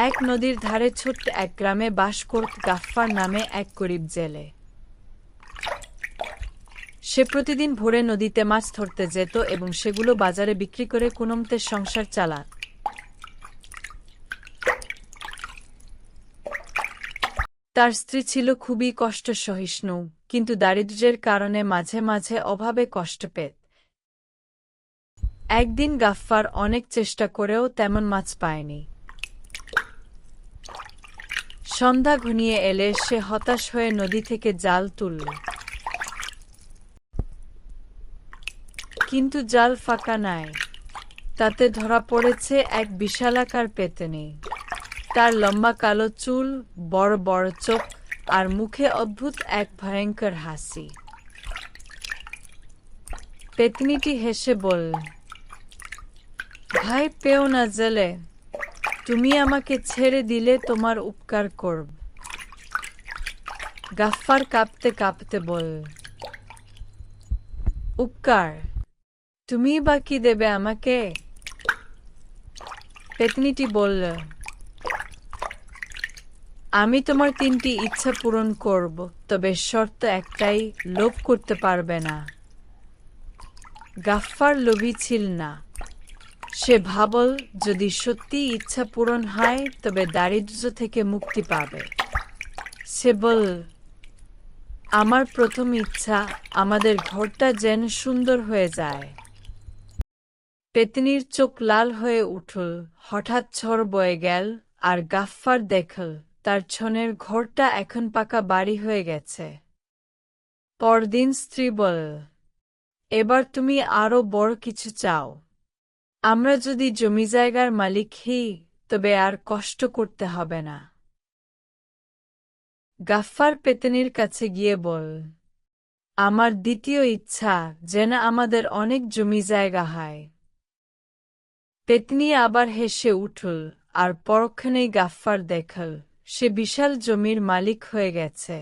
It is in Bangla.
এক নদীর ধারে ছোট্ট এক গ্রামে বাস করত গাফফার নামে এক গরিব জেলে। সে প্রতিদিন ভোরে নদীতে মাছ ধরতে যেত এবং সেগুলো বাজারে বিক্রি করে কোনোমতে সংসার চালাত। তার স্ত্রী ছিল খুবই কষ্ট সহিষ্ণু, কিন্তু দারিদ্র্যের কারণে মাঝে মাঝে অভাবে কষ্ট পেত। একদিন গাফফার অনেক চেষ্টা করেও তেমন মাছ পায়নি। সন্ধ্যা ঘনিয়ে এলে সে হতাশ হয়ে নদী থেকে জাল তুলল, কিন্তু জাল ফাঁকা নাই। তাতে ধরা পড়েছে এক বিশালাকার পেত্নী। তার লম্বা কালো চুল, বড় বড় চোখ আর মুখে অদ্ভুত এক ভয়ঙ্কর হাসি। পেত্নীটি হেসে বলল, ভয় পেও না জেলে, তুমি আমাকে ছেড়ে দিলে তোমার উপকার করব। গাফফার কাঁপতে কাঁপতে বলল, উপকার? তুমি বা কি দেবে আমাকে? পেত্নীটি বলল, আমি তোমার 3টি ইচ্ছা পূরণ করব, তবে শর্ত একটাই, লোভ করতে পারবে না। গাফফার লোভী ছিল না। সে ভাবল, যদি সত্যি ইচ্ছা পূরণ হয় তবে দারিদ্র্য থেকে মুক্তি পাবে। সে বলল, আমার প্রথম ইচ্ছা, আমাদের ঘরটা যেন সুন্দর হয়ে যায়। পেত্নীর চোখ লাল হয়ে উঠল। হঠাৎ ঝড় বয়ে গেল, আর গাফফার দেখল তার ছনের ঘরটা এখন পাকা বাড়ি হয়ে গেছে। পরদিন স্ত্রী বলল, এবার তুমি আরো বড় কিছু চাও। আমরা যদি জমি জায়গার মালিক হই তবে আর কষ্ট করতে হবে না। গাফফার পেত্নীর কাছে গিয়ে বলল, আমার দ্বিতীয় ইচ্ছা, যেন আমাদের অনেক জমি জায়গা হয়। পেত্নী আবার হেসে উঠল, আর পরক্ষণেই গাফফার দেখল সে বিশাল জমির মালিক হয়ে গেছে।